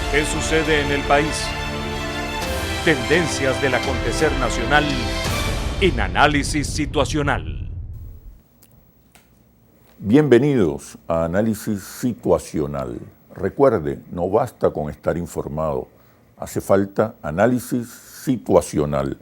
¿Qué sucede en el país? Tendencias del acontecer nacional en Análisis Situacional. Bienvenidos a Análisis Situacional. Recuerde, no basta con estar informado, hace falta análisis situacional.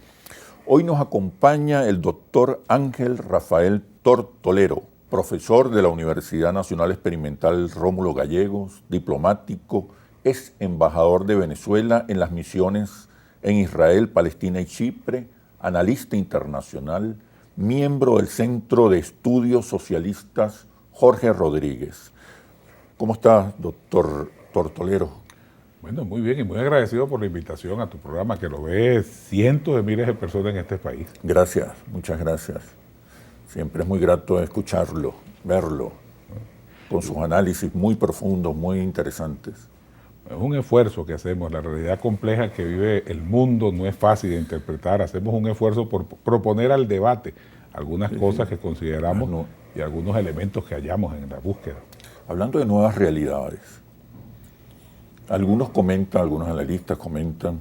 Hoy nos acompaña el doctor Ángel Rafael Tortolero, profesor de la Universidad Nacional Experimental Rómulo Gallegos, diplomático, es embajador de Venezuela en las misiones en Israel, Palestina y Chipre, analista internacional, miembro del Centro de Estudios Socialistas Jorge Rodríguez. ¿Cómo estás, doctor Tortolero? Bueno, muy bien y muy agradecido por la invitación a tu programa, que lo ve cientos de miles de personas en este país. Gracias, muchas gracias. Siempre es muy grato escucharlo, verlo, con sus análisis muy profundos, muy interesantes. Es un esfuerzo que hacemos, la realidad compleja que vive el mundo no es fácil de interpretar, hacemos un esfuerzo por proponer al debate algunas cosas que consideramos y algunos elementos que hallamos en la búsqueda. Hablando de nuevas realidades, algunos analistas comentan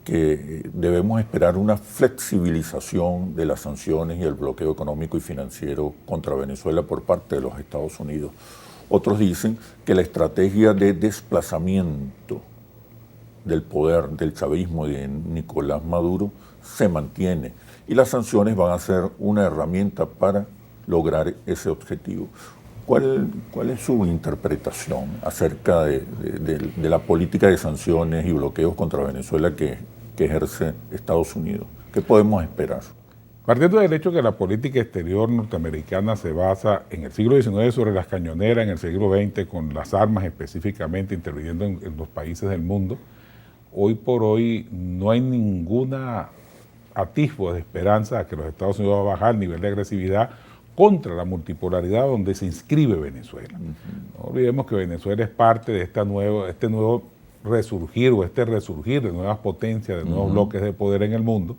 que debemos esperar una flexibilización de las sanciones y el bloqueo económico y financiero contra Venezuela por parte de los Estados Unidos. Otros dicen que la estrategia de desplazamiento del poder del chavismo y de Nicolás Maduro se mantiene y las sanciones van a ser una herramienta para lograr ese objetivo. ¿Cuál es su interpretación acerca de la política de sanciones y bloqueos contra Venezuela que ejerce Estados Unidos? ¿Qué podemos esperar? Partiendo del hecho que la política exterior norteamericana se basa en el siglo XIX sobre las cañoneras, en el siglo XX con las armas específicamente interviniendo en los países del mundo, hoy por hoy no hay ninguna atisbo de esperanza a que los Estados Unidos va a bajar el nivel de agresividad contra la multipolaridad donde se inscribe Venezuela. No olvidemos que Venezuela es parte de este nuevo resurgir o este resurgir de nuevas potencias, de nuevos bloques de poder en el mundo,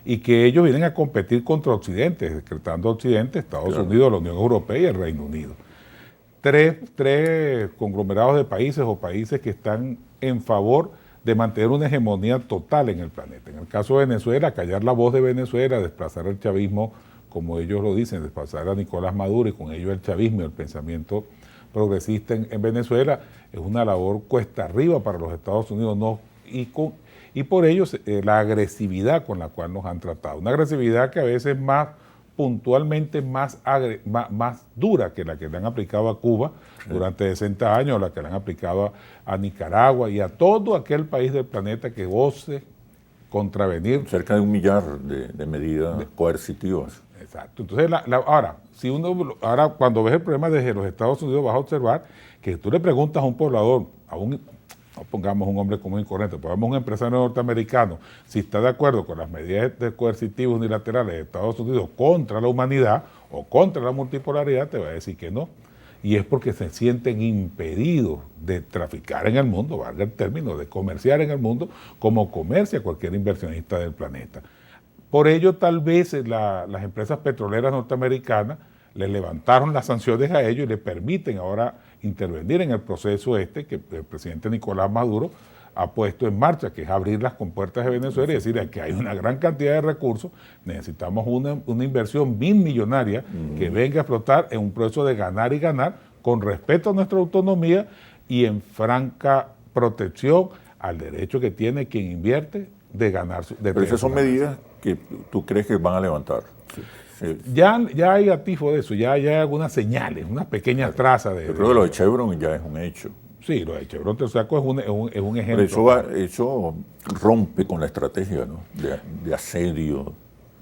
y que ellos vienen a competir contra Occidente, decretando Occidente, Estados Unidos, la Unión Europea y el Reino Unido. Tres conglomerados de países o países que están en favor de mantener una hegemonía total en el planeta. En el caso de Venezuela, callar la voz de Venezuela, desplazar el chavismo, como ellos lo dicen, desplazar a Nicolás Maduro y con ello el chavismo y el pensamiento progresista en Venezuela, es una labor cuesta arriba para los Estados Unidos, y por ello la agresividad con la cual nos han tratado, una agresividad que a veces más puntualmente más dura que la que le han aplicado a Cuba durante 60 años, la que le han aplicado a Nicaragua y a todo aquel país del planeta que ose contravenir. Cerca de 1 millar de medidas coercitivas. Exacto. Entonces, ahora cuando ves el problema desde los Estados Unidos, vas a observar que tú le preguntas a un poblador, no pongamos un hombre común y corriente, pongamos un empresario norteamericano, si está de acuerdo con las medidas coercitivas unilaterales de Estados Unidos contra la humanidad o contra la multipolaridad, te va a decir que no. Y es porque se sienten impedidos de traficar en el mundo, valga el término, de comerciar en el mundo, como comercia cualquier inversionista del planeta. Por ello, tal vez las empresas petroleras norteamericanas les levantaron las sanciones a ellos y les permiten ahora intervenir en el proceso que el presidente Nicolás Maduro ha puesto en marcha, que es abrir las compuertas de Venezuela y decir que hay una gran cantidad de recursos, necesitamos una inversión millonaria que venga a explotar en un proceso de ganar y ganar con respeto a nuestra autonomía y en franca protección al derecho que tiene quien invierte de ganar. Pero esas son medidas que tú crees que van a levantar. Sí. Ya hay atisbo de eso, ya hay algunas señales, unas pequeñas trazas de... Yo creo que lo de Chevron ya es un hecho. Sí, lo de Chevron Texaco es un ejemplo. Pero eso rompe con la estrategia, ¿no? de asedio,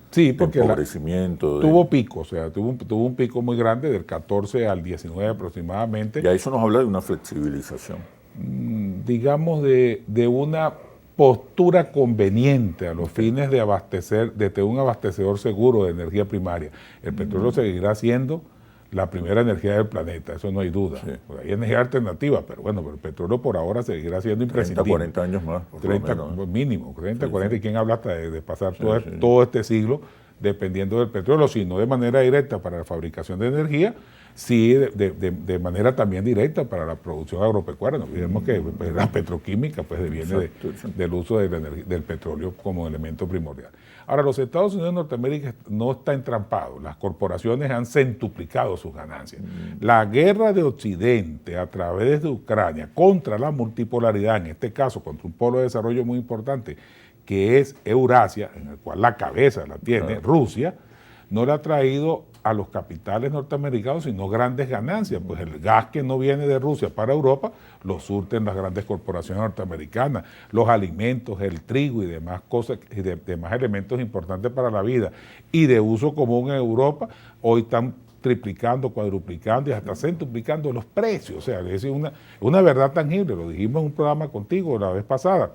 sí, porque de empobrecimiento. Tuvo pico, o sea, tuvo un pico muy grande del 14 al 19 aproximadamente. Ya eso nos habla de una flexibilización. Digamos de una postura conveniente a los fines de abastecer, de tener un abastecedor seguro de energía primaria. El petróleo seguirá siendo la primera energía del planeta, eso no hay duda. Sí. Pues hay energía alternativa, pero bueno, el petróleo por ahora seguirá siendo imprescindible. 40 años más. 30, mínimo, 30, sí, 40, sí. ¿Y quién habla hasta de pasar todo este siglo dependiendo del petróleo, sino de manera directa para la fabricación de energía, sí de manera también directa para la producción agropecuaria. No olvidemos que pues, la petroquímica pues, viene del uso del petróleo como elemento primordial. Ahora, los Estados Unidos de Norteamérica no está entrampado. Las corporaciones han centuplicado sus ganancias. La guerra de Occidente a través de Ucrania contra la multipolaridad, en este caso contra un polo de desarrollo muy importante, que es Eurasia, en el cual la cabeza la tiene Rusia, no le ha traído a los capitales norteamericanos sino grandes ganancias, pues el gas que no viene de Rusia para Europa lo surten las grandes corporaciones norteamericanas, los alimentos, el trigo y demás cosas, y demás elementos importantes para la vida y de uso común en Europa, hoy están triplicando, cuadruplicando y hasta centuplicando los precios. O sea, es una verdad tangible, lo dijimos en un programa contigo la vez pasada.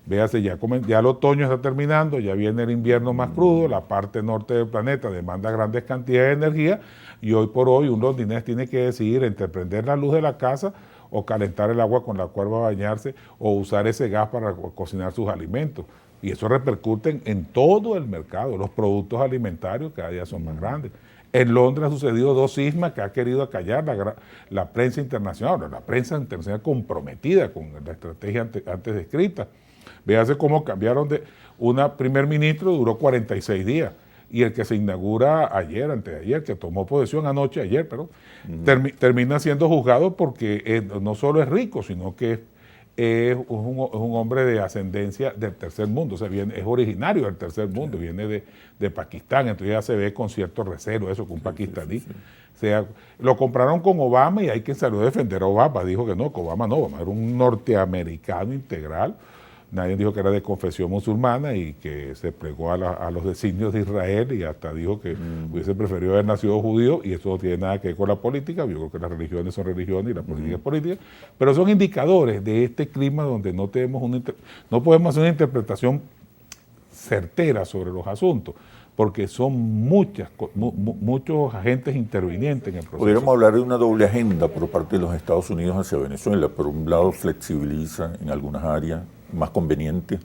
Véase, ya el otoño está terminando, ya viene el invierno más crudo, la parte norte del planeta demanda grandes cantidades de energía y hoy por hoy un londinés tiene que decidir entre prender la luz de la casa o calentar el agua con la cual va a bañarse o usar ese gas para cocinar sus alimentos. Y eso repercute en todo el mercado, los productos alimentarios cada día son más grandes. En Londres ha sucedido 2 sismas que ha querido acallar la prensa internacional, la prensa internacional comprometida con la estrategia antes descrita. Véase cómo cambiaron de una primer ministro, duró 46 días, y el que se inaugura ayer, antes de ayer, que tomó posesión ayer, termina siendo juzgado porque no solo es rico, sino que es un hombre de ascendencia del tercer mundo, o sea, es originario del tercer mundo, viene de Pakistán, entonces ya se ve con cierto recelo eso, con un pakistaní. O sea, lo compraron con Obama y hay quien salió a defender a Obama, dijo que Obama era un norteamericano integral. Nadie dijo que era de confesión musulmana y que se plegó a los designios de Israel y hasta dijo que hubiese preferido haber nacido judío y eso no tiene nada que ver con la política. Yo creo que las religiones son religiones y la política es política, pero son indicadores de este clima donde no podemos hacer una interpretación certera sobre los asuntos, porque son muchos agentes intervinientes en el proceso. Podríamos hablar de una doble agenda por parte de los Estados Unidos hacia Venezuela. Por un lado flexibiliza en algunas áreas más convenientes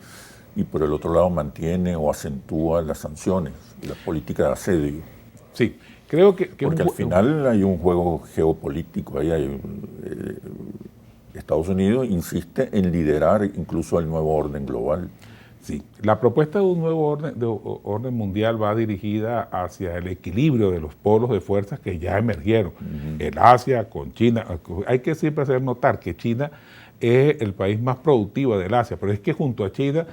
y por el otro lado mantiene o acentúa las sanciones y la política de asedio. Sí, creo que porque al final hay un juego geopolítico, Estados Unidos insiste en liderar incluso el nuevo orden global. Sí, la propuesta de un nuevo orden mundial va dirigida hacia el equilibrio de los polos de fuerzas que ya emergieron. El Asia con China, hay que siempre hacer notar que China es el país más productivo del Asia, pero es que junto a China,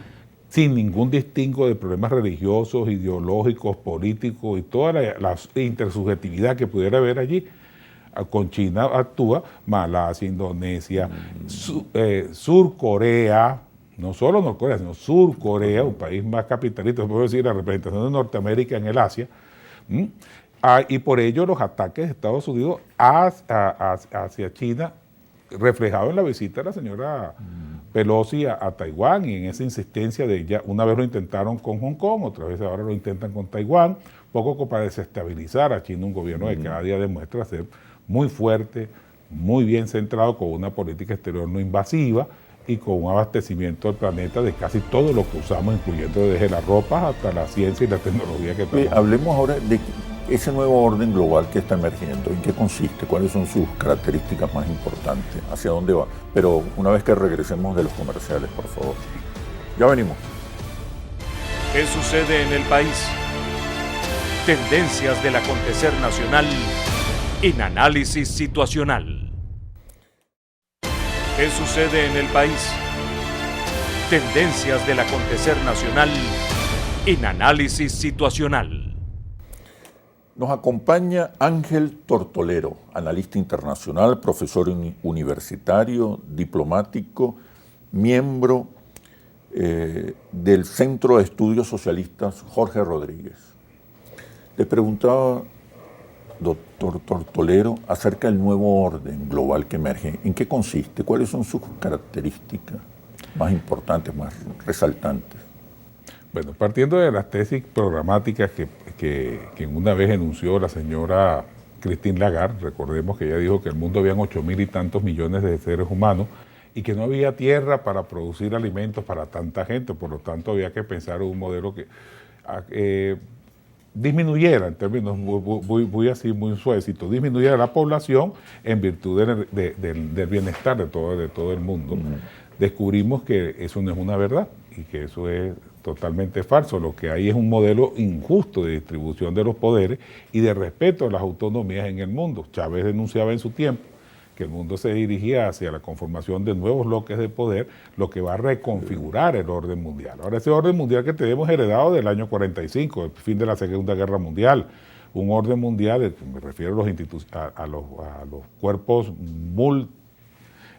sin ningún distingo de problemas religiosos, ideológicos, políticos y toda la intersubjetividad que pudiera haber allí, con China actúa Malasia, Indonesia, Sur Corea, no solo Norcorea, sino Sur Corea, un país más capitalista, se puede decir la representación de Norteamérica en el Asia, y por ello los ataques de Estados Unidos hacia China, reflejado en la visita de la señora Pelosi a Taiwán y en esa insistencia de ella, una vez lo intentaron con Hong Kong, otra vez ahora lo intentan con Taiwán, un poco para desestabilizar a China, un gobierno que cada día demuestra ser muy fuerte, muy bien centrado, con una política exterior no invasiva y con un abastecimiento del planeta de casi todo lo que usamos, incluyendo desde las ropas hasta la ciencia y la tecnología que tenemos. Hablemos ahora de ese nuevo orden global que está emergiendo. ¿En qué consiste? ¿Cuáles son sus características más importantes? ¿Hacia dónde va? Pero una vez que regresemos de los comerciales, por favor. Ya venimos. ¿Qué sucede en el país? Tendencias del acontecer nacional en análisis situacional. ¿Qué sucede en el país? Tendencias del acontecer nacional en análisis situacional. Nos acompaña Ángel Tortolero, analista internacional, profesor universitario, diplomático, miembro del Centro de Estudios Socialistas Jorge Rodríguez. Le preguntaba, doctor Tortolero, acerca del nuevo orden global que emerge. ¿En qué consiste? ¿Cuáles son sus características más importantes, más resaltantes? Bueno, partiendo de las tesis programáticas que una vez enunció la señora Christine Lagarde, recordemos que ella dijo que en el mundo habían 8.000 y tantos millones de seres humanos y que no había tierra para producir alimentos para tanta gente, por lo tanto había que pensar en un modelo que disminuyera, en términos muy así, muy suavecito, disminuyera la población en virtud del bienestar de todo el mundo. Descubrimos que eso no es una verdad y que eso es totalmente falso. Lo que hay es un modelo injusto de distribución de los poderes y de respeto a las autonomías en el mundo. Chávez denunciaba en su tiempo que el mundo se dirigía hacia la conformación de nuevos bloques de poder, lo que va a reconfigurar el orden mundial. Ahora, ese orden mundial que tenemos heredado del año 45, el fin de la Segunda Guerra Mundial, un orden mundial, me refiero a los cuerpos,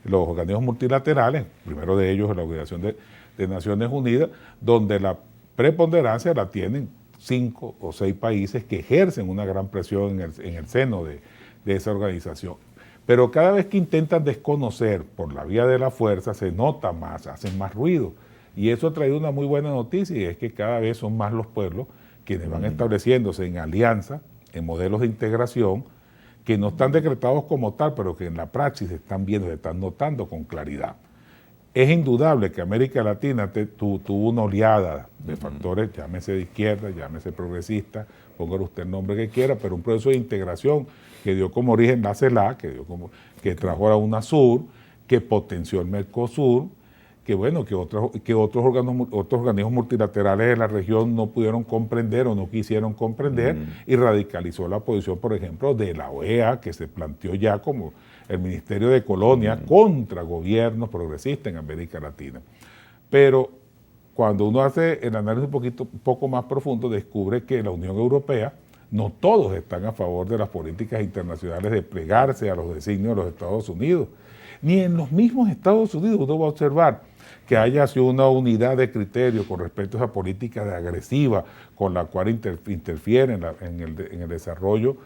los organismos multilaterales, primero de ellos la Organización de Naciones Unidas, donde la preponderancia la tienen 5 o 6 países que ejercen una gran presión en el seno de esa organización. Pero cada vez que intentan desconocer por la vía de la fuerza, se nota más, hacen más ruido. Y eso ha traído una muy buena noticia, y es que cada vez son más los pueblos quienes van estableciéndose en alianza, en modelos de integración, que no están decretados como tal, pero que en la praxis se están viendo, se están notando con claridad. Es indudable que América Latina tuvo una oleada de factores, llámese de izquierda, llámese progresista, póngale usted el nombre que quiera, pero un proceso de integración que dio como origen la CELAC, que trajo a la UNASUR, que potenció el Mercosur, que bueno, que otros organismos multilaterales de la región no pudieron comprender o no quisieron comprender, y radicalizó la posición, por ejemplo, de la OEA, que se planteó ya como el Ministerio de Colonia contra gobiernos progresistas en América Latina. Pero cuando uno hace el análisis un poco más profundo, descubre que la Unión Europea, no todos están a favor de las políticas internacionales de plegarse a los designios de los Estados Unidos. Ni en los mismos Estados Unidos uno va a observar que haya así una unidad de criterio con respecto a esa política agresiva con la cual interfieren en el desarrollo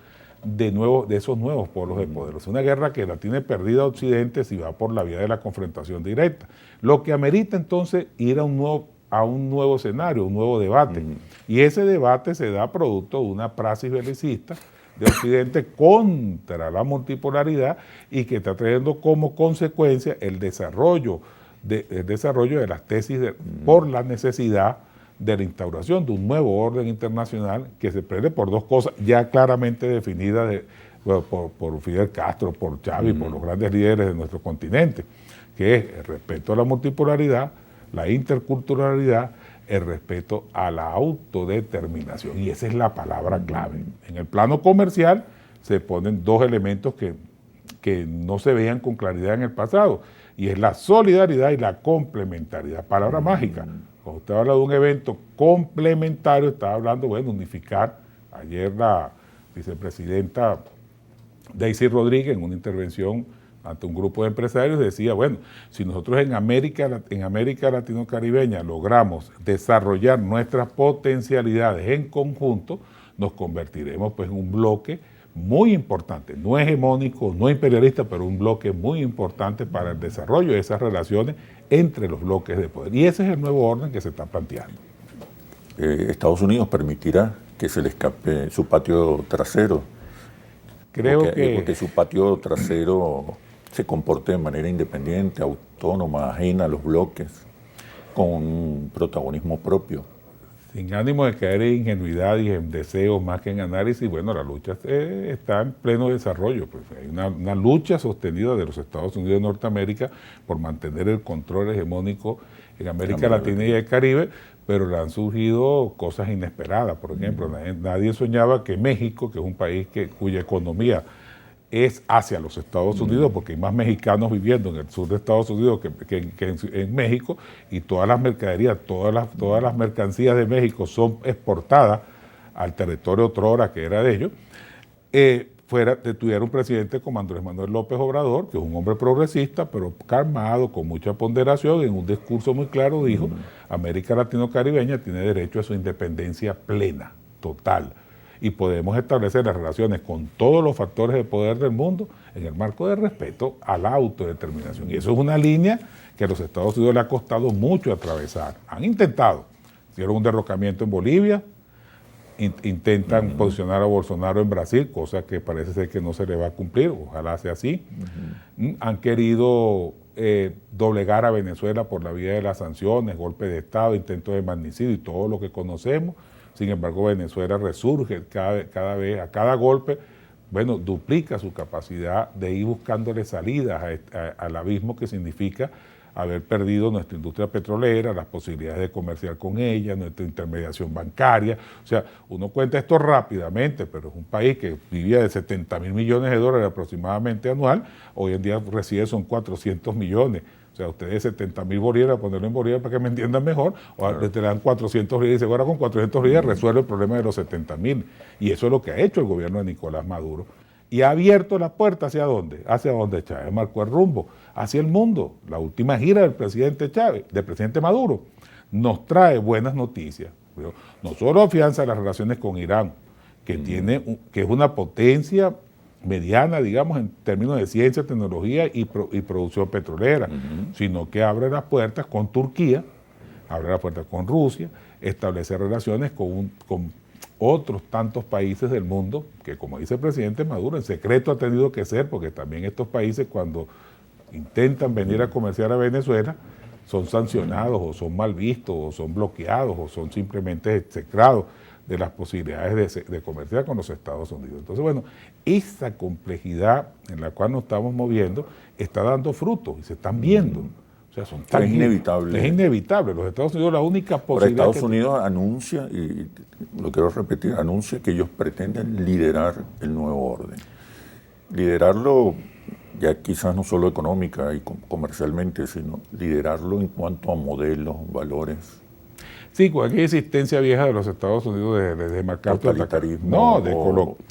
de esos nuevos polos de poder. Es una guerra que la tiene perdida Occidente si va por la vía de la confrontación directa. Lo que amerita entonces ir a un nuevo escenario, un nuevo debate. Y ese debate se da producto de una praxis belicista de Occidente contra la multipolaridad y que está trayendo como consecuencia el desarrollo de las tesis por la necesidad de la instauración de un nuevo orden internacional que se prende por 2 cosas ya claramente definidas por Fidel Castro, por Chávez, por los grandes líderes de nuestro continente, que es el respeto a la multipolaridad, la interculturalidad, el respeto a la autodeterminación. Y esa es la palabra clave. En el plano comercial se ponen 2 elementos que no se veían con claridad en el pasado, y es la solidaridad y la complementariedad. Palabra mágica. Cuando usted habla de un evento complementario, está hablando, bueno, unificar. Ayer la vicepresidenta Daisy Rodríguez, en una intervención ante un grupo de empresarios, decía, bueno, si nosotros en América Latino-Caribeña logramos desarrollar nuestras potencialidades en conjunto, nos convertiremos pues en un bloque muy importante, no hegemónico, no imperialista, pero un bloque muy importante para el desarrollo de esas relaciones entre los bloques de poder. Y ese es el nuevo orden que se está planteando. Estados Unidos permitirá que se le escape su patio trasero. Porque su patio trasero se comporte de manera independiente, autónoma, ajena a los bloques, con un protagonismo propio. Sin ánimo de caer en ingenuidad y en deseos más que en análisis, bueno, la lucha está en pleno desarrollo. Pues hay una lucha sostenida de los Estados Unidos de Norteamérica por mantener el control hegemónico en América Latina y el Caribe, pero le han surgido cosas inesperadas. Por ejemplo, nadie soñaba que México, que es un país cuya economía es hacia los Estados Unidos, porque hay más mexicanos viviendo en el sur de Estados Unidos que en México, y todas las mercaderías, todas las mercancías de México son exportadas al territorio otrora que era de ellos, tuviera un presidente como Andrés Manuel López Obrador, que es un hombre progresista, pero calmado, con mucha ponderación, en un discurso muy claro dijo, América Latino-Caribeña tiene derecho a su independencia plena, total, y podemos establecer las relaciones con todos los factores de poder del mundo en el marco de respeto a la autodeterminación. Y eso es una línea que a los Estados Unidos le ha costado mucho atravesar. Han intentado, hicieron un derrocamiento en Bolivia, intentan posicionar a Bolsonaro en Brasil, cosa que parece ser que no se le va a cumplir, ojalá sea así. Han querido doblegar a Venezuela por la vía de las sanciones, golpe de Estado, intento de magnicidio y todo lo que conocemos. Sin embargo, Venezuela resurge cada vez, a cada golpe, bueno, duplica su capacidad de ir buscándole salidas al abismo que significa haber perdido nuestra industria petrolera, las posibilidades de comerciar con ella, nuestra intermediación bancaria. O sea, uno cuenta esto rápidamente, pero es un país que vivía de 70.000 millones de dólares aproximadamente anual, hoy en día recibe son 400 millones. O sea, ustedes 70.000 bolívares, ponerlo en bolívares para que me entiendan mejor, o te dan 400 bolívares y ahora con 400 bolívares resuelve el problema de los 70.000. Y eso es lo que ha hecho el gobierno de Nicolás Maduro. Y ha abierto la puerta ¿hacia dónde? Hacia donde Chávez marcó el rumbo, hacia el mundo. La última gira del presidente Chávez, del presidente Maduro, nos trae buenas noticias. No solo afianza las relaciones con Irán, que es una potencia mediana, digamos, en términos de ciencia, tecnología y producción petrolera, sino que abre las puertas con Turquía, abre las puertas con Rusia, establece relaciones con otros tantos países del mundo, que como dice el presidente Maduro, en secreto ha tenido que ser, porque también estos países cuando intentan venir a comerciar a Venezuela, son sancionados o son mal vistos o son bloqueados o son simplemente execrados de las posibilidades de comerciar con los Estados Unidos. Entonces, bueno, esa complejidad en la cual nos estamos moviendo está dando frutos y se están viendo. O sea, es inevitable. Es inevitable. Los Estados Unidos, la única posibilidad. Pero Estados Unidos anuncia, y lo quiero repetir, anuncia que ellos pretenden liderar el nuevo orden. Liderarlo, ya quizás no solo económica y comercialmente, sino liderarlo en cuanto a modelos, valores. Sí, cualquier existencia vieja de los Estados Unidos de marcar totalitarismo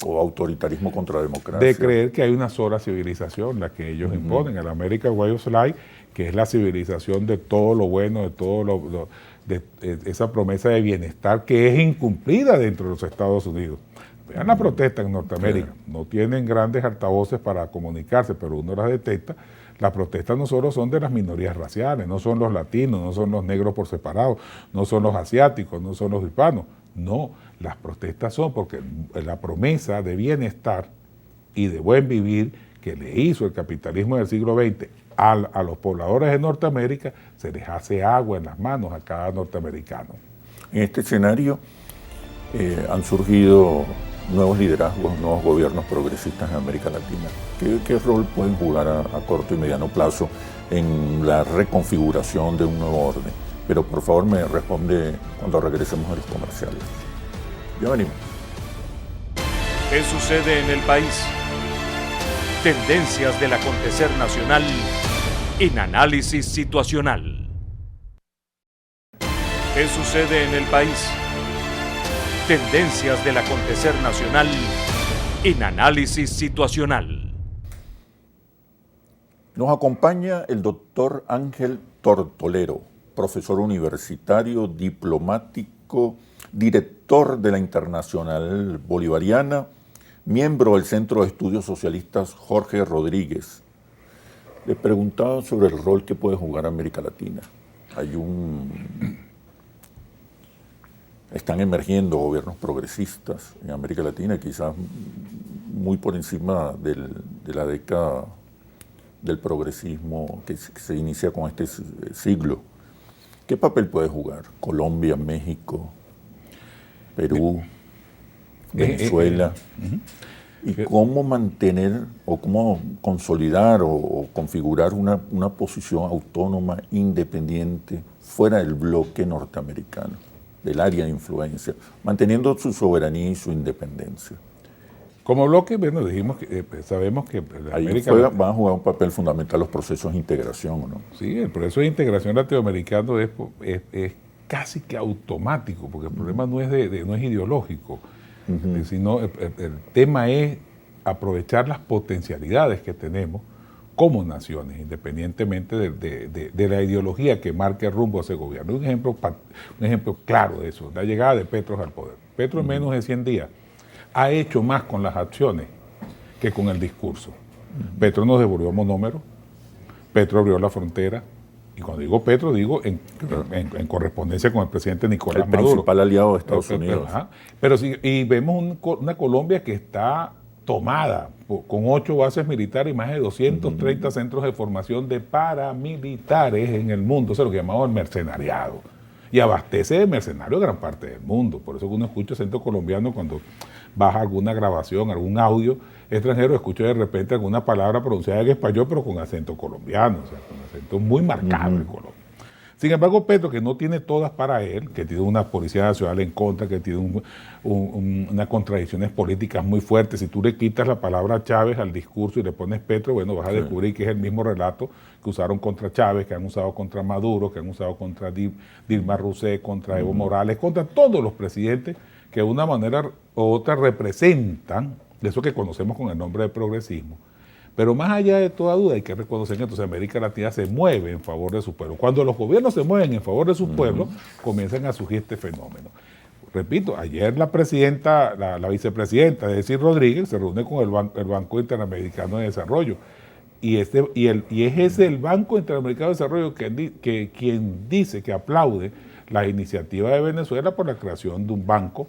o autoritarismo contra la democracia. De creer que hay una sola civilización, la que ellos imponen, el American Way of Life, que es la civilización de todo lo bueno, de todo de esa promesa de bienestar que es incumplida dentro de los Estados Unidos. Vean la protesta en Norteamérica, no tienen grandes altavoces para comunicarse, pero uno las detecta. Las protestas no solo son de las minorías raciales, no son los latinos, no son los negros por separado, no son los asiáticos, no son los hispanos. No, las protestas son porque la promesa de bienestar y de buen vivir que le hizo el capitalismo del siglo XX a los pobladores de Norteamérica, se les hace agua en las manos a cada norteamericano. En este escenario han surgido nuevos liderazgos, nuevos gobiernos progresistas en América Latina. ¿Qué rol pueden jugar a corto y mediano plazo en la reconfiguración de un nuevo orden? Pero por favor me responde cuando regresemos a los comerciales. Ya venimos. ¿Qué sucede en el país? Tendencias del acontecer nacional en análisis situacional. ¿Qué sucede en el país? Tendencias del acontecer nacional en análisis situacional. Nos acompaña el doctor Ángel Tortolero, profesor universitario, diplomático, director de la Internacional Bolivariana, miembro del Centro de Estudios Socialistas Jorge Rodríguez. Le preguntaba sobre el rol que puede jugar América Latina. Están emergiendo gobiernos progresistas en América Latina, quizás muy por encima de la década del progresismo que se inicia con este siglo. ¿Qué papel puede jugar Colombia, México, Perú, Venezuela? ¿Y cómo mantener o cómo consolidar o configurar una posición autónoma, independiente, fuera del bloque norteamericano, del área de influencia, manteniendo su soberanía y su independencia? Como bloque, bueno, dijimos que sabemos que América van a jugar un papel fundamental los procesos de integración, ¿no? Sí, el proceso de integración latinoamericano es casi que automático, porque el problema no es ideológico, sino el tema es aprovechar las potencialidades que tenemos como naciones, independientemente de la ideología que marque el rumbo a ese gobierno. Un ejemplo claro de eso, la llegada de Petro al poder. Petro en menos de 100 días ha hecho más con las acciones que con el discurso. Petro nos devolvió monómeros, Petro abrió la frontera, y cuando digo Petro, digo en correspondencia con el presidente Nicolás Maduro. El principal aliado de Estados Unidos. Pero sí, y vemos una Colombia que está tomada con 8 bases militares y más de 230 centros de formación de paramilitares en el mundo, eso es lo que llamamos el mercenariado. y abastece de mercenarios gran parte del mundo. Por eso que uno escucha acento colombiano cuando baja alguna grabación, algún audio extranjero, escucha de repente alguna palabra pronunciada en español, pero con acento colombiano, o sea, con acento muy marcado en Colombia. Sin embargo, Petro, que no tiene todas para él, que tiene una Policía Nacional en contra, que tiene unas contradicciones políticas muy fuertes, si tú le quitas la palabra Chávez al discurso y le pones Petro, bueno, vas a descubrir que es el mismo relato que usaron contra Chávez, que han usado contra Maduro, que han usado contra Dilma Rousseff, contra Evo Morales, contra todos los presidentes que de una manera u otra representan eso que conocemos con el nombre de progresismo. Pero más allá de toda duda hay que reconocer que entonces América Latina se mueve en favor de su pueblo. Cuando los gobiernos se mueven en favor de sus pueblos, comienzan a surgir este fenómeno. Repito, ayer la vicepresidenta, Delscy Rodríguez, se reúne con el Banco Interamericano de Desarrollo. Y es ese el Banco Interamericano de Desarrollo quien dice que aplaude la iniciativa de Venezuela por la creación de un banco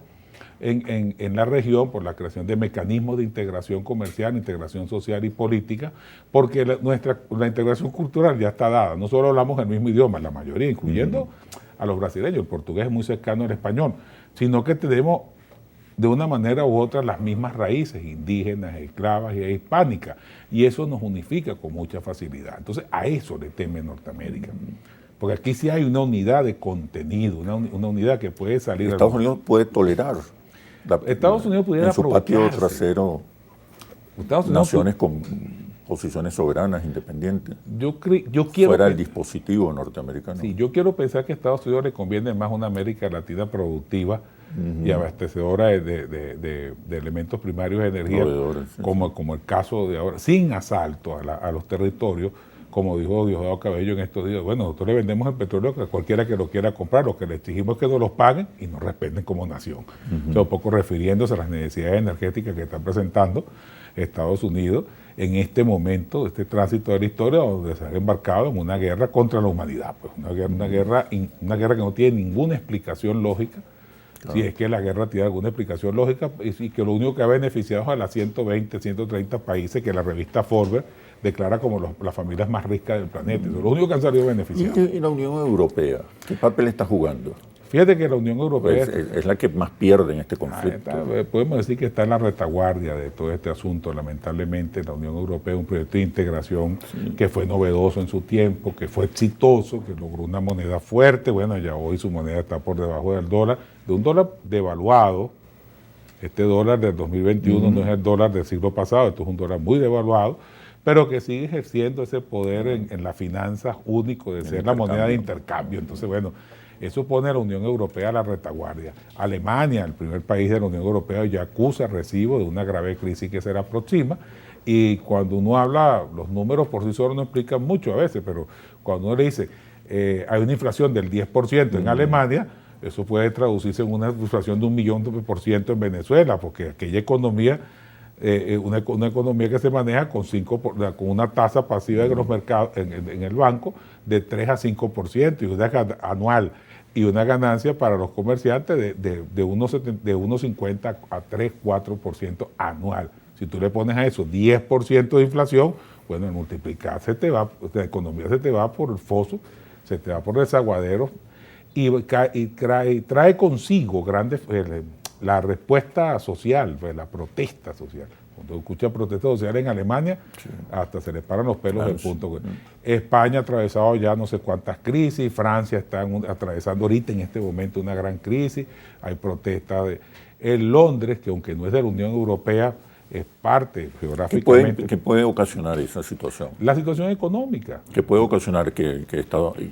en la región, por la creación de mecanismos de integración comercial, integración social y política, porque la integración cultural ya está dada. No solo hablamos el mismo idioma, la mayoría, incluyendo a los brasileños, el portugués es muy cercano al español, sino que tenemos de una manera u otra las mismas raíces, indígenas, esclavas y hispánicas, y eso nos unifica con mucha facilidad. Entonces a eso le teme Norteamérica. Porque aquí sí hay una unidad de contenido, una unidad que puede salir... Estados Unidos puede tolerar Estados Unidos pudiera en su patio aprovecharse. trasero naciones con posiciones soberanas, independientes, Yo quiero fuera del dispositivo norteamericano. Sí, yo quiero pensar que a Estados Unidos le conviene más una América Latina productiva y abastecedora de elementos primarios de energía, como el caso de ahora, sin asalto a los territorios, como dijo Diosdado Cabello en estos días. Bueno, nosotros le vendemos el petróleo a cualquiera que lo quiera comprar, lo que le exigimos es que nos los paguen y nos respeten como nación. O sea, un poco refiriéndose a las necesidades energéticas que está presentando Estados Unidos en este momento, este tránsito de la historia, donde se ha embarcado en una guerra contra la humanidad, pues una guerra que no tiene ninguna explicación lógica. Claro. Si es que la guerra tiene alguna explicación lógica, y que lo único que ha beneficiado es a las 120, 130 países que la revista Forbes declara como las familias más ricas del planeta. Eso es lo único que han salido beneficiados. ¿Y la Unión Europea? ¿Qué papel está jugando? Fíjate que la Unión Europea... Pues es la que más pierde en este conflicto. Podemos decir que está en la retaguardia de todo este asunto. Lamentablemente la Unión Europea es un proyecto de integración que fue novedoso en su tiempo, que fue exitoso, que logró una moneda fuerte. Bueno, ya hoy su moneda está por debajo del dólar, de un dólar devaluado. Este dólar del 2021 no es el dólar del siglo pasado, esto es un dólar muy devaluado, pero que sigue ejerciendo ese poder en las finanzas único de ser la moneda de intercambio. Entonces, bueno, eso pone a la Unión Europea a la retaguardia. Alemania, el primer país de la Unión Europea, ya acusa recibo de una grave crisis que se le aproxima, y cuando uno habla, los números por sí solos no explican mucho a veces, pero cuando uno le dice, hay una inflación del 10% en Alemania, eso puede traducirse en una inflación de 1.000.000% en Venezuela, porque aquella economía... una economía que se maneja con una tasa pasiva en los mercados, en el banco, de 3 a 5%, y una anual, y una ganancia para los comerciantes de 1.50 a 3, 4% anual. Si tú le pones a eso 10% de inflación, bueno, el multiplicar la economía se te va por el foso, se te va por desaguaderos, y trae consigo la respuesta social, pues, la protesta social. Cuando escucha protesta social en Alemania, hasta se les paran los pelos del punto. España ha atravesado ya no sé cuántas crisis, Francia está atravesando ahorita en este momento una gran crisis, hay protestas en Londres, que aunque no es de la Unión Europea, es parte geográficamente. ¿Qué puede ocasionar esa situación? La situación económica. ¿Qué puede ocasionar que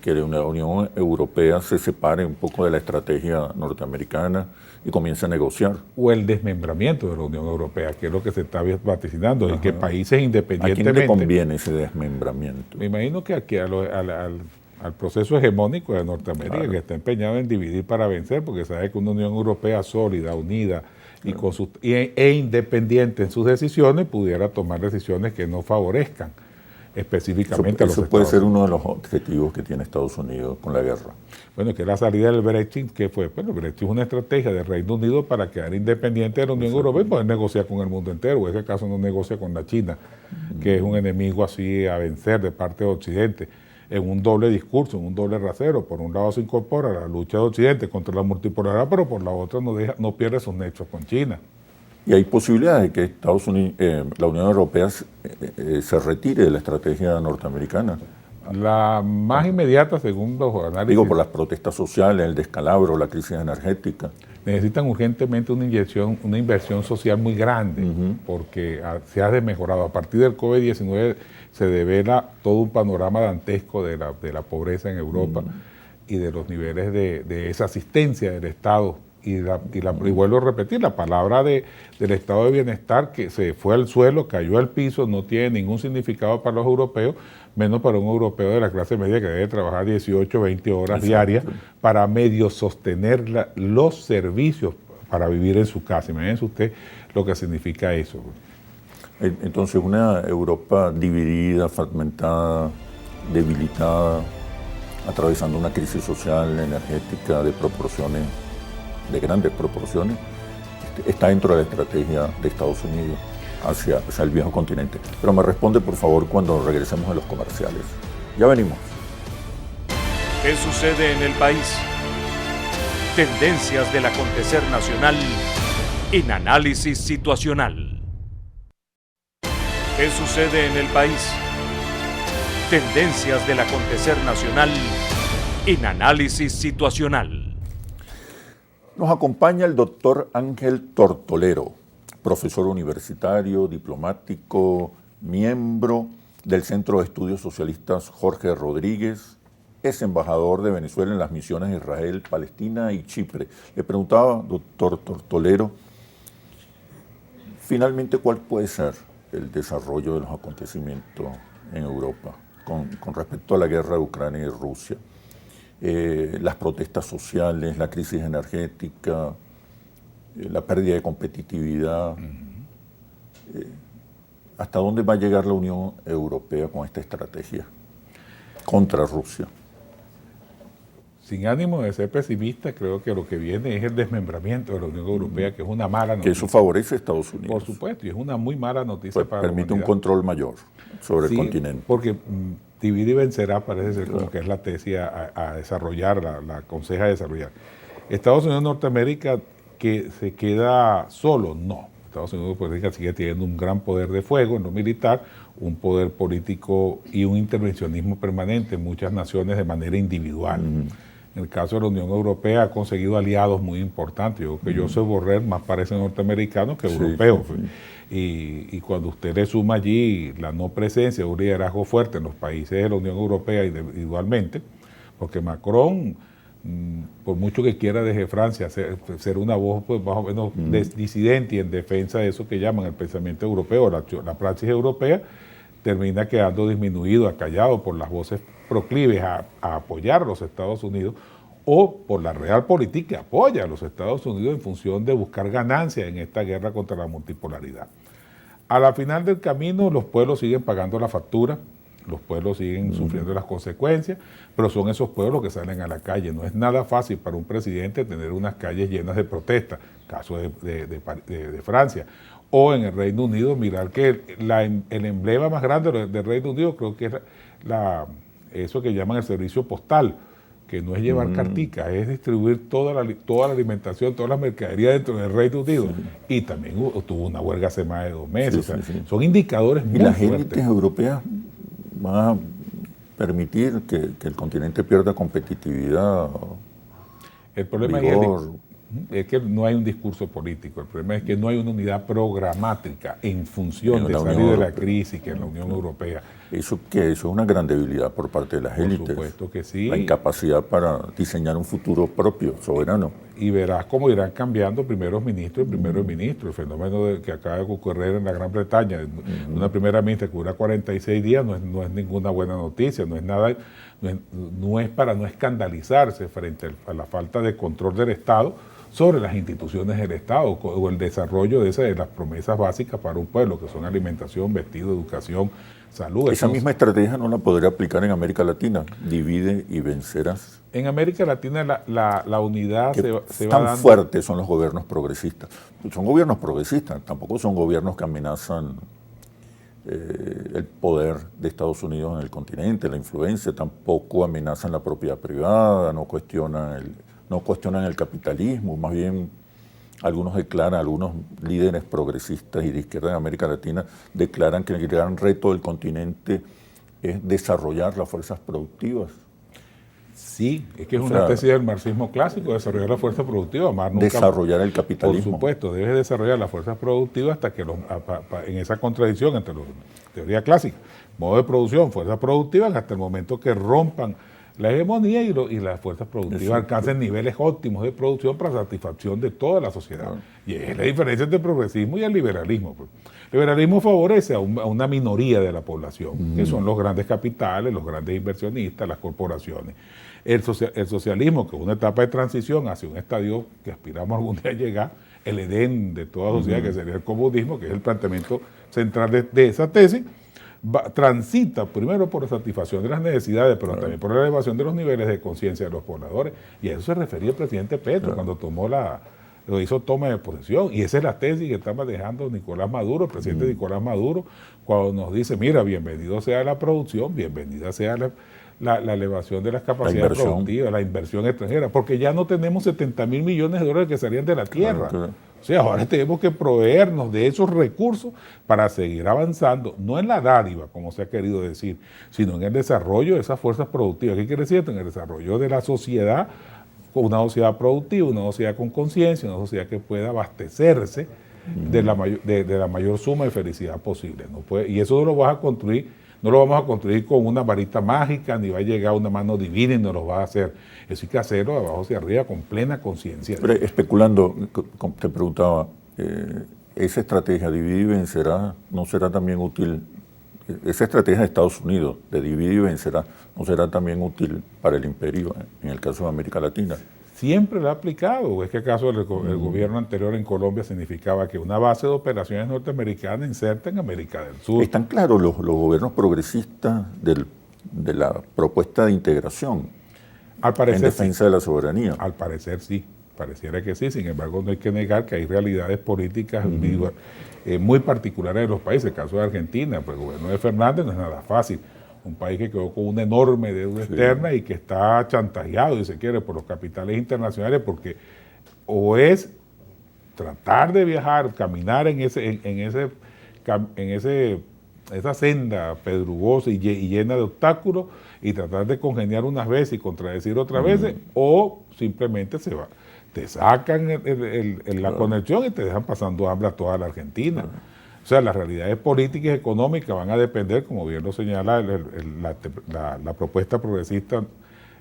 la Unión Europea se separe un poco de la estrategia norteamericana y comience a negociar? O el desmembramiento de la Unión Europea, que es lo que se está vaticinando, en que países independientemente... ¿A quién le conviene ese desmembramiento? Me imagino que aquí al proceso hegemónico de Norteamérica, que está empeñado en dividir para vencer, porque sabe que una Unión Europea sólida, unida, e independiente en sus decisiones, pudiera tomar decisiones que no favorezcan específicamente a los Estados Unidos. Eso puede ser uno de los objetivos que tiene Estados Unidos con la guerra. Bueno, que la salida del Brexit, ¿qué fue? Bueno, el Brexit es una estrategia del Reino Unido para quedar independiente de la Unión Europea y poder negociar con el mundo entero. En ese caso no negocia con la China, que es un enemigo así a vencer de parte de Occidente. en un doble discurso, en un doble rasero. Por un lado se incorpora la lucha de Occidente contra la multipolaridad, pero por la otra no pierde sus nexos con China. Y hay posibilidades de que Estados Unidos, la Unión Europea se retire de la estrategia norteamericana. La más inmediata, según los análisis... Digo, por las protestas sociales, el descalabro, la crisis energética. Necesitan urgentemente una inversión social muy grande, porque se ha desmejorado. A partir del COVID-19 se devela todo un panorama dantesco de la pobreza en Europa y de los niveles de esa asistencia del Estado. Y vuelvo a repetir, la palabra del estado de bienestar que se fue al suelo, cayó al piso, no tiene ningún significado para los europeos, menos para un europeo de la clase media que debe trabajar 18, 20 horas diarias para medio sostener los servicios para vivir en su casa. Imagínense usted lo que significa eso. Entonces, una Europa dividida, fragmentada, debilitada, atravesando una crisis social, energética de grandes proporciones, está dentro de la estrategia de Estados Unidos hacia el viejo continente. Pero me responde, por favor, cuando regresemos a los comerciales. Ya venimos. ¿Qué sucede en el país? Tendencias del acontecer nacional en análisis situacional. ¿Qué sucede en el país? Tendencias del acontecer nacional en análisis situacional. Nos acompaña el doctor Ángel Tortolero, profesor universitario, diplomático, miembro del Centro de Estudios Socialistas Jorge Rodríguez, es embajador de Venezuela en las misiones de Israel, Palestina y Chipre. Le preguntaba, doctor Tortolero, finalmente, ¿cuál puede ser el desarrollo de los acontecimientos en Europa con respecto a la guerra de Ucrania y Rusia? Las protestas sociales, la crisis energética, la pérdida de competitividad. ¿Hasta dónde va a llegar la Unión Europea con esta estrategia contra Rusia? Sin ánimo de ser pesimista, creo que lo que viene es el desmembramiento de la Unión Europea, que es una mala noticia. Que eso favorece a Estados Unidos. Por supuesto, y es una muy mala noticia pues para la permite humanidad. un control mayor sobre el continente. Porque divide y vencerá parece ser como que es la tesis a desarrollar, la aconseja desarrollar. Estados Unidos de Norteamérica, que se queda solo, no. Estados Unidos de Norteamérica sigue teniendo un gran poder de fuego en lo militar, un poder político y un intervencionismo permanente en muchas naciones de manera individual. En el caso de la Unión Europea ha conseguido aliados muy importantes. Yo creo que Joseph Borrell más parece norteamericano que europeo. Y cuando usted le suma allí la no presencia de un liderazgo fuerte en los países de la Unión Europea individualmente, porque Macron, por mucho que quiera desde Francia ser una voz pues, más o menos disidente y en defensa de eso que llaman el pensamiento europeo, la praxis europea, termina quedando disminuido, acallado por las voces proclives a apoyar a los Estados Unidos o por la realpolitik que apoya a los Estados Unidos en función de buscar ganancias en esta guerra contra la multipolaridad. A la final del camino los pueblos siguen pagando la factura, los pueblos siguen sufriendo las consecuencias, pero son esos pueblos que salen a la calle. No es nada fácil para un presidente tener unas calles llenas de protestas, caso de Francia. O en el Reino Unido, mirar que el emblema más grande del Reino Unido creo que es eso que llaman el servicio postal, que no es llevar carticas, es distribuir toda la alimentación, toda la mercadería dentro del Reino Unido. Y también tuvo una huelga hace más de 2 meses. Son indicadores muy fuertes. ¿Y las élites europeas van a permitir que el continente pierda competitividad? El problema es que no hay un discurso político, el problema es que no hay una unidad programática en función de salir de la crisis que en la Unión Europea. ¿Eso qué? Eso es una gran debilidad por parte de las élites. Por supuesto que sí. La incapacidad para diseñar un futuro propio, soberano. Y verás cómo irán cambiando primeros ministros y primeros ministros. El fenómeno que acaba de ocurrir en la Gran Bretaña, una primera ministra que dura 46 días, no es ninguna buena noticia, no es para no escandalizarse frente a la falta de control del Estado sobre las instituciones del Estado o el desarrollo de las promesas básicas para un pueblo, que son alimentación, vestido, educación, salud. Esa misma estrategia no la podría aplicar en América Latina, divide y vencerás. En América Latina la unidad se va tan dando. Fuertes son los gobiernos progresistas. Son gobiernos progresistas, tampoco son gobiernos que amenazan el poder de Estados Unidos en el continente, la influencia, tampoco amenazan la propiedad privada, no cuestionan el capitalismo, más bien algunos líderes progresistas y de izquierda en América Latina declaran que el gran reto del continente es desarrollar las fuerzas productivas. Sí, es que es una tesis del marxismo clásico, desarrollar la fuerza productiva, más nunca desarrollar el capitalismo. Por supuesto, debes desarrollar las fuerzas productivas hasta que en esa contradicción entre la teoría clásica, modo de producción, fuerzas productivas, hasta el momento que rompan la hegemonía y las fuerzas productivas alcancen niveles óptimos de producción para satisfacción de toda la sociedad. Y es la diferencia entre el progresismo y el liberalismo. El liberalismo favorece a una minoría de la población, que son los grandes capitales, los grandes inversionistas, las corporaciones. El socialismo, que es una etapa de transición hacia un estadio que aspiramos algún día a llegar, el Edén de toda sociedad, que sería el comunismo, que es el planteamiento central de esa tesis, transita primero por la satisfacción de las necesidades, pero también por la elevación de los niveles de conciencia de los pobladores. Y a eso se refería el presidente Petro cuando hizo toma de posesión. Y esa es la tesis que está manejando Nicolás Maduro, el presidente Nicolás Maduro, cuando nos dice, mira, bienvenido sea la producción, bienvenida sea la elevación de las capacidades productivas, la inversión extranjera, porque ya no tenemos 70.000 millones de dólares que salían de la tierra. O sea, ahora tenemos que proveernos de esos recursos para seguir avanzando, no en la dádiva, como se ha querido decir, sino en el desarrollo de esas fuerzas productivas. ¿Qué quiere decir esto? En el desarrollo de la sociedad, una sociedad productiva, una sociedad con conciencia, una sociedad que pueda abastecerse de la mayor suma de felicidad posible. Y eso no lo vamos a construir con una varita mágica, ni va a llegar una mano divina y nos lo va a hacer. Eso hay que hacerlo de abajo hacia arriba con plena conciencia. Especulando, te preguntaba, ¿esa estrategia divide y vencerá no será también útil? Esa estrategia de Estados Unidos de dividir y vencerá no será también útil para el imperio en el caso de América Latina. Siempre lo ha aplicado. ¿Es que acaso el gobierno anterior en Colombia significaba que una base de operaciones norteamericanas inserta en América del Sur? Están claros los gobiernos progresistas de la propuesta de integración en defensa de la soberanía. Al parecer sí, pareciera que sí. Sin embargo, no hay que negar que hay realidades políticas muy particulares de los países. El caso de Argentina, pues el gobierno de Fernández no es nada fácil. Un país que quedó con una enorme deuda externa y que está chantajeado, si se quiere, por los capitales internacionales, porque o es tratar de viajar, caminar en esa senda pedrugosa y llena de obstáculos y tratar de congeniar unas veces y contradecir otras veces, o simplemente te sacan la conexión y te dejan pasando hambre a toda la Argentina. O sea, las realidades políticas y económicas van a depender, como bien lo señala la propuesta progresista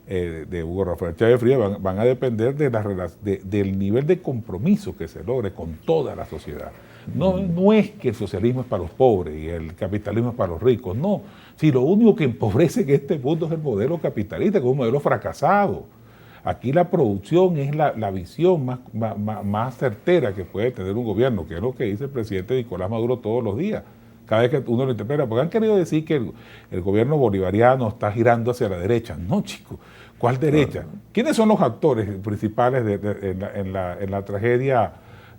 de Hugo Rafael Chávez Frías, van a depender del nivel de compromiso que se logre con toda la sociedad. No es que el socialismo es para los pobres y el capitalismo es para los ricos, no. Si lo único que empobrece en este mundo es el modelo capitalista, que es un modelo fracasado. Aquí la producción es la visión más certera que puede tener un gobierno, que es lo que dice el presidente Nicolás Maduro todos los días, cada vez que uno lo interpreta, porque han querido decir que el gobierno bolivariano está girando hacia la derecha. No, chicos, ¿cuál derecha? ¿Quiénes son los actores principales en la tragedia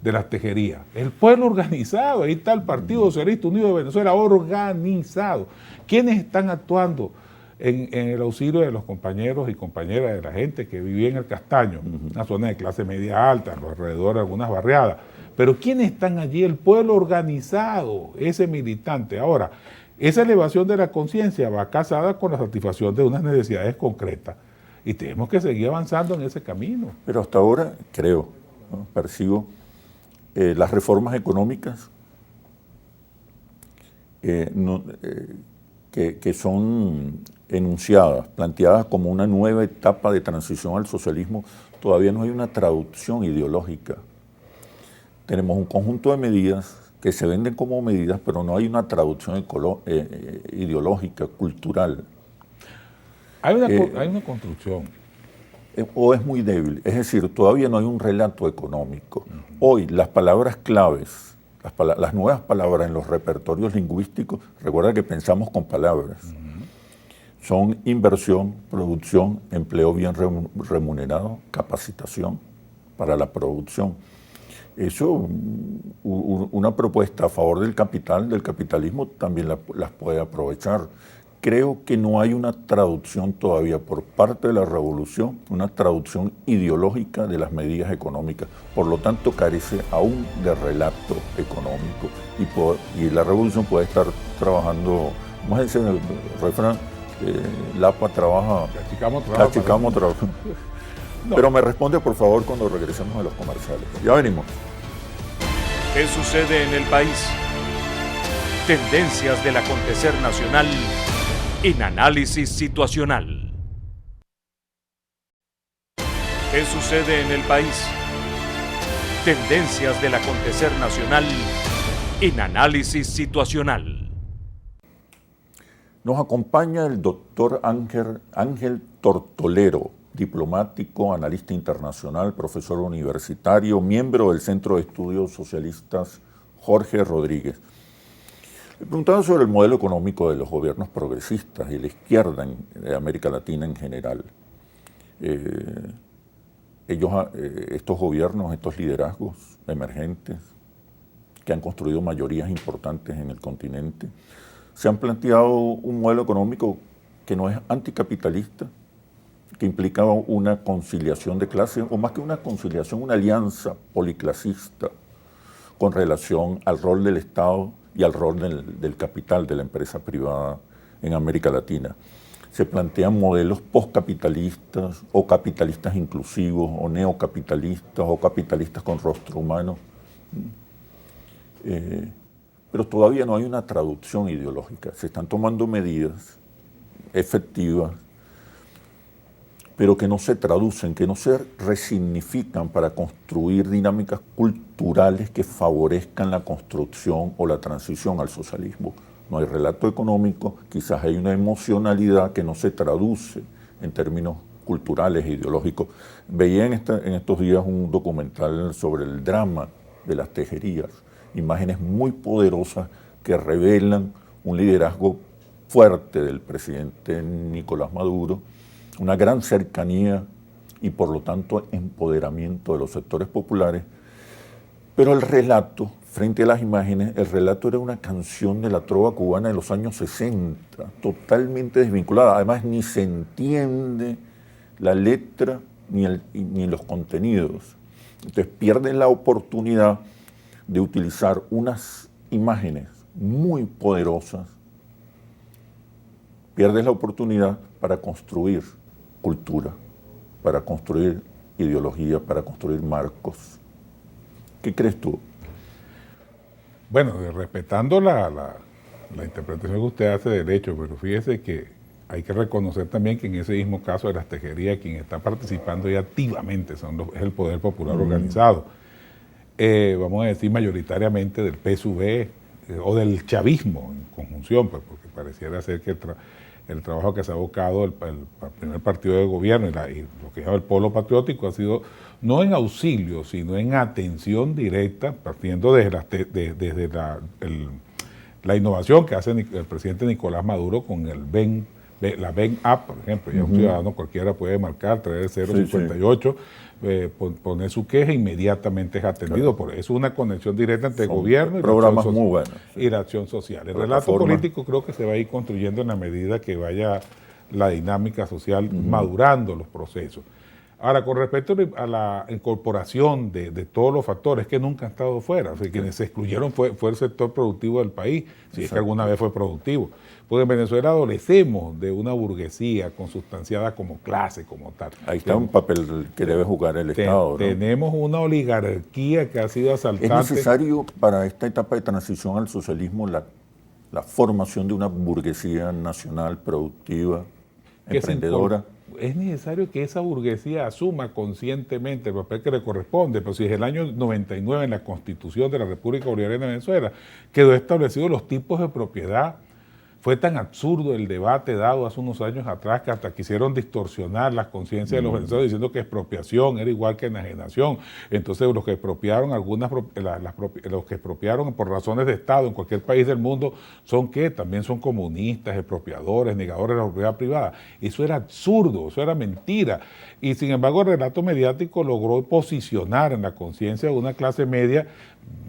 de las tejerías? El pueblo organizado. Ahí está el Partido Socialista Unido de Venezuela organizado. ¿Quiénes están actuando en el auxilio de los compañeros y compañeras de la gente que vivía en el Castaño, una zona de clase media alta, alrededor de algunas barriadas? Pero ¿quiénes están allí? El pueblo organizado, ese militante. Ahora, esa elevación de la conciencia va casada con la satisfacción de unas necesidades concretas y tenemos que seguir avanzando en ese camino. Pero hasta ahora, creo, ¿no?, percibo las reformas económicas que son enunciadas, planteadas como una nueva etapa de transición al socialismo, todavía no hay una traducción ideológica. Tenemos un conjunto de medidas que se venden como medidas, pero no hay una traducción ideológica, cultural. Hay una construcción. O es muy débil, es decir, todavía no hay un relato económico. Hoy las palabras claves, las nuevas palabras en los repertorios lingüísticos, recuerda que pensamos con palabras, son inversión, producción, empleo bien remunerado, capacitación para la producción. Eso, una propuesta a favor del capital, del capitalismo, también las puede aprovechar. Creo que no hay una traducción todavía por parte de la revolución, una traducción ideológica de las medidas económicas. Por lo tanto, carece aún de relato económico. Y la revolución puede estar trabajando, ¿cómo se dice el refrán? Lapa trabaja, Cachicamo trabaja. No. Pero me responde, por favor, cuando regresemos a los comerciales. Ya venimos. ¿Qué sucede en el país? Tendencias del acontecer nacional en análisis situacional. ¿Qué sucede en el país? Tendencias del acontecer nacional en análisis situacional. Nos acompaña el doctor Ángel Tortolero, diplomático, analista internacional, profesor universitario, miembro del Centro de Estudios Socialistas Jorge Rodríguez. Le preguntaba sobre el modelo económico de los gobiernos progresistas y la izquierda de América Latina en general. Estos gobiernos, estos liderazgos emergentes que han construido mayorías importantes en el continente, se han planteado un modelo económico que no es anticapitalista, que implica una conciliación de clases, o más que una conciliación, una alianza policlasista con relación al rol del Estado y al rol del capital, de la empresa privada en América Latina. Se plantean modelos postcapitalistas o capitalistas inclusivos o neocapitalistas o capitalistas con rostro humano. Pero todavía no hay una traducción ideológica. Se están tomando medidas efectivas, pero que no se traducen, que no se resignifican para construir dinámicas culturales que favorezcan la construcción o la transición al socialismo. No hay relato económico, quizás hay una emocionalidad que no se traduce en términos culturales e ideológicos. Veía en estos días un documental sobre el drama de las tejerías, imágenes muy poderosas que revelan un liderazgo fuerte del presidente Nicolás Maduro, una gran cercanía y por lo tanto empoderamiento de los sectores populares, pero el relato, frente a las imágenes, el relato era una canción de la trova cubana de los años 60, totalmente desvinculada, además ni se entiende la letra ni los contenidos. Entonces pierden la oportunidad de utilizar unas imágenes muy poderosas, pierdes la oportunidad para construir cultura, para construir ideología, para construir marcos. ¿Qué crees tú? Bueno, respetando la interpretación que usted hace del hecho, pero fíjese que hay que reconocer también que en ese mismo caso de las tejerías, quien está participando ya activamente es el Poder Popular Organizado. Vamos a decir mayoritariamente del PSUV o del chavismo en conjunción, pues, porque pareciera ser que el trabajo que se ha abocado el primer partido de gobierno y lo que llama el polo patriótico ha sido no en auxilio, sino en atención directa, partiendo desde la innovación que hace el presidente Nicolás Maduro con la BEN App, por ejemplo. Ya un ciudadano cualquiera puede marcar, traer el 058, poner su queja, inmediatamente es atendido. Por eso es una conexión directa entre el gobierno y la acción social. El relato político creo que se va a ir construyendo en la medida que vaya la dinámica social madurando los procesos. Ahora, con respecto a la incorporación de todos los factores que nunca han estado fuera, o sea, quienes se excluyeron fue el sector productivo del país, si es que alguna vez fue productivo. Porque en Venezuela adolecemos de una burguesía consustanciada como clase, como tal. Ahí está un papel que debe jugar el Estado, ¿no? Tenemos una oligarquía que ha sido asaltante. ¿Es necesario para esta etapa de transición al socialismo la formación de una burguesía nacional productiva, emprendedora? Es necesario que esa burguesía asuma conscientemente el papel que le corresponde, pero si desde el año 99 en la Constitución de la República Bolivariana de Venezuela quedó establecido los tipos de propiedad Fue tan absurdo el debate dado hace unos años atrás que hasta quisieron distorsionar las conciencias de los venezolanos diciendo que expropiación era igual que enajenación. Entonces los que expropiaron los que expropiaron por razones de Estado en cualquier país del mundo son ¿qué? También son comunistas, expropiadores, negadores de la propiedad privada. Eso era absurdo, eso era mentira. Y sin embargo el relato mediático logró posicionar en la conciencia de una clase media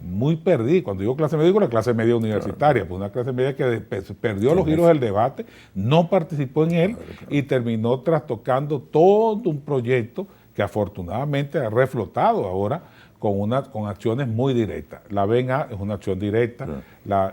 muy perdida. Cuando digo clase media, digo la clase media universitaria, pues una clase media que perdió los giros del debate, no participó en él y terminó trastocando todo un proyecto que afortunadamente ha reflotado ahora con acciones muy directas. La VENA es una acción directa,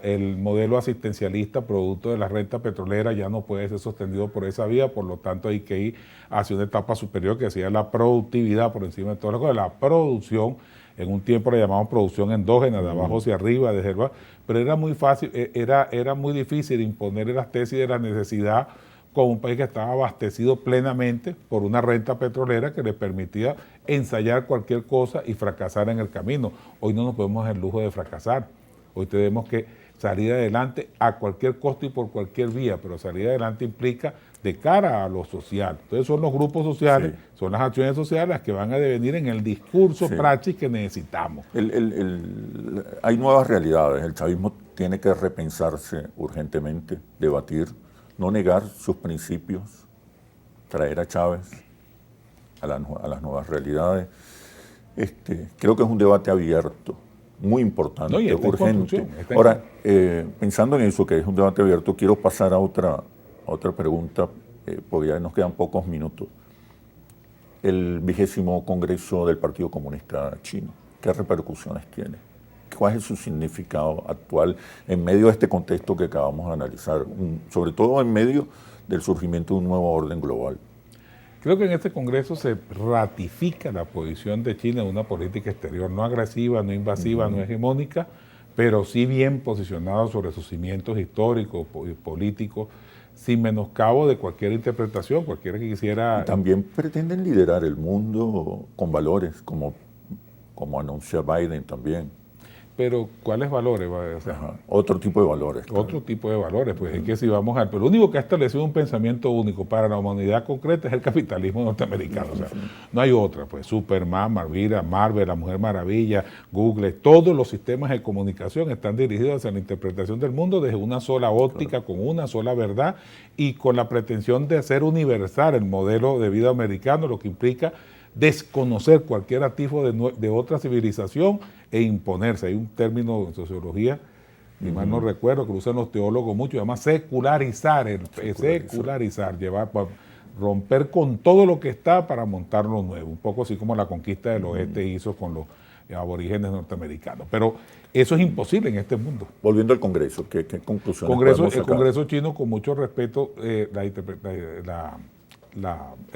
el modelo asistencialista producto de la renta petrolera ya no puede ser sostenido por esa vía, por lo tanto hay que ir hacia una etapa superior que sea la productividad por encima de todas las cosas, la producción. En un tiempo le llamamos producción endógena, de abajo hacia arriba, desde arriba, pero era muy fácil, era muy difícil imponer las tesis de la necesidad con un país que estaba abastecido plenamente por una renta petrolera que le permitía ensayar cualquier cosa y fracasar en el camino. Hoy no nos podemos dar el lujo de fracasar. Hoy tenemos que salir adelante a cualquier costo y por cualquier vía, pero salir adelante implica de cara a lo social. Entonces son los grupos sociales, son las acciones sociales las que van a devenir en el discurso práctico que necesitamos. Hay nuevas realidades, el chavismo tiene que repensarse urgentemente, debatir, no negar sus principios, traer a Chávez a las nuevas realidades. Creo que es un debate abierto, muy importante, urgente. Ahora, pensando en eso, que es un debate abierto, quiero pasar a otra pregunta, porque ya nos quedan pocos minutos. El 20º Congreso del Partido Comunista Chino, ¿qué repercusiones tiene? ¿Cuál es su significado actual en medio de este contexto que acabamos de analizar, sobre todo en medio del surgimiento de un nuevo orden global? Creo que en este Congreso se ratifica la posición de China en una política exterior no agresiva, no invasiva, no hegemónica, pero sí bien posicionada sobre sus cimientos históricos y políticos, sin menoscabo de cualquier interpretación, cualquiera que quisiera... También pretenden liderar el mundo con valores, como anuncia Biden también. Pero, ¿cuáles valores? O sea, otro tipo de valores. Otro tipo de valores, pues es que si vamos a... Pero lo único que ha establecido un pensamiento único para la humanidad concreta es el capitalismo norteamericano. O sea, no hay otra, pues Superman, Marvel, La Mujer Maravilla, Google, todos los sistemas de comunicación están dirigidos hacia la interpretación del mundo desde una sola óptica, con una sola verdad y con la pretensión de hacer universal el modelo de vida americano, lo que implica desconocer cualquier atisbo de otra civilización e imponerse. Hay un término en sociología, ni mal no recuerdo, que lo usan los teólogos mucho, se llama secularizar, romper con todo lo que está para montar lo nuevo, un poco así como la conquista del oeste hizo con los aborígenes norteamericanos. Pero eso es imposible en este mundo. Volviendo al Congreso, ¿qué conclusiones podemos sacar? El Congreso chino, con mucho respeto, el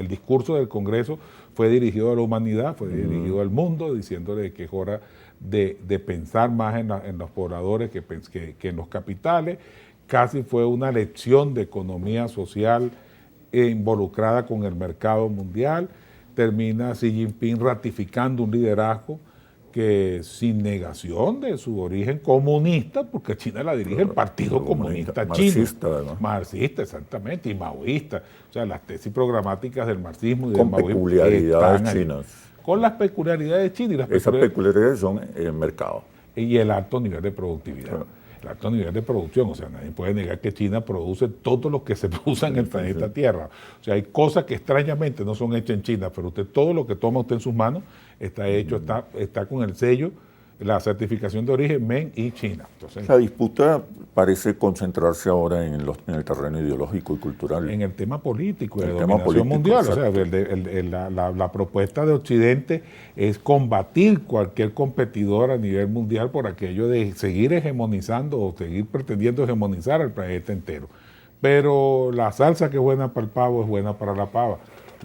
discurso del Congreso fue dirigido a la humanidad, fue dirigido al mundo, diciéndole que es hora de pensar más en los pobladores que en los capitales. Casi fue una lección de economía social involucrada con el mercado mundial. Termina Xi Jinping ratificando un liderazgo que sin negación de su origen comunista, porque China la dirige el Partido Comunista Chino. Marxista, además. Marxista, exactamente, y maoísta. O sea, las tesis programáticas del marxismo y del con maoísmo. Peculiaridades chinas. Con las peculiaridades chinas. Esas peculiaridades son el mercado. Y el alto nivel de productividad. Claro. El alto nivel de producción. O sea, nadie puede negar que China produce todo lo que se produce en el planeta Tierra. O sea, hay cosas que extrañamente no son hechas en China, pero usted todo lo que toma usted en sus manos está hecho, está con el sello, la certificación de origen Made in China. Entonces, la disputa parece concentrarse ahora en el terreno ideológico y cultural. En el tema político, de la dominación mundial. O sea, la propuesta de Occidente es combatir cualquier competidor a nivel mundial por aquello de seguir hegemonizando o seguir pretendiendo hegemonizar al planeta entero. Pero la salsa que es buena para el pavo es buena para la pava.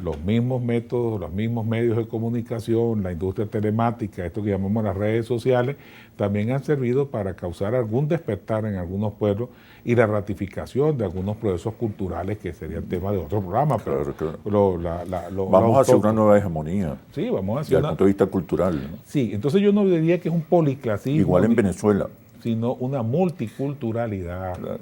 Los mismos métodos, los mismos medios de comunicación, la industria telemática, esto que llamamos las redes sociales, también han servido para causar algún despertar en algunos pueblos y la ratificación de algunos procesos culturales que sería el tema de otro programa. Claro, pero vamos hacia una nueva hegemonía. Sí, vamos hacia desde el punto de vista cultural, ¿no? Sí, entonces yo no diría que es un policlasismo. Igual en Venezuela. Sino una multiculturalidad. Claro.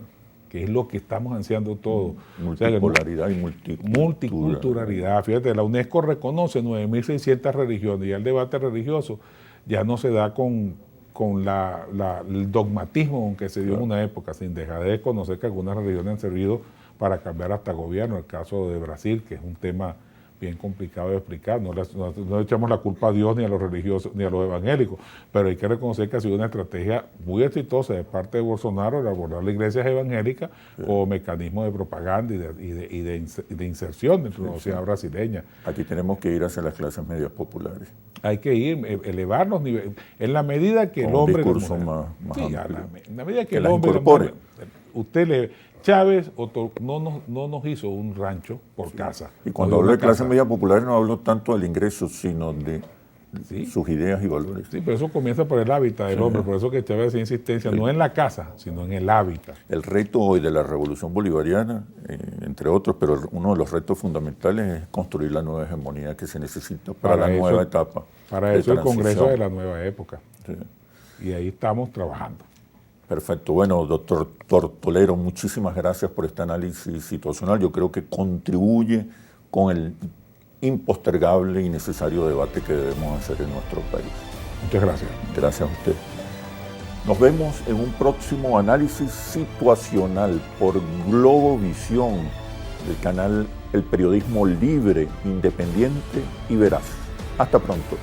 que es lo que estamos ansiando todos. O sea, Multipolaridad y multiculturalidad. Fíjate, la UNESCO reconoce 9.600 religiones y el debate religioso ya no se da con el dogmatismo con que se dio en una época, sin dejar de conocer que algunas religiones han servido para cambiar hasta gobierno. El caso de Brasil, que es un tema bien complicado de explicar, no le echamos la culpa a Dios ni a los religiosos ni a los evangélicos, pero hay que reconocer que ha sido una estrategia muy exitosa de parte de Bolsonaro de abordar las iglesias evangélicas como mecanismo de propaganda y de inserción dentro de la sociedad brasileña. Aquí tenemos que ir hacia las clases medias populares. Hay que ir, elevar los niveles, en la medida que Con el hombre... un discurso más sí, amplio. en la medida que el las hombre... incorpore. Chávez no nos hizo un rancho por casa. Y cuando hablo de clases medias populares no hablo tanto del ingreso, sino de sus ideas y valores. Sí, pero eso comienza por el hábitat del hombre, por eso que Chávez hacía insistencia, no en la casa, sino en el hábitat. El reto hoy de la revolución bolivariana, entre otros, pero uno de los retos fundamentales es construir la nueva hegemonía que se necesita para la nueva etapa. Para eso el Congreso de la nueva época. Sí. Y ahí estamos trabajando. Perfecto. Bueno, doctor Tortolero, muchísimas gracias por este análisis situacional. Yo creo que contribuye con el impostergable y necesario debate que debemos hacer en nuestro país. Muchas gracias. Gracias a usted. Nos vemos en un próximo análisis situacional por Globovisión, el canal El Periodismo Libre, Independiente y Veraz. Hasta pronto.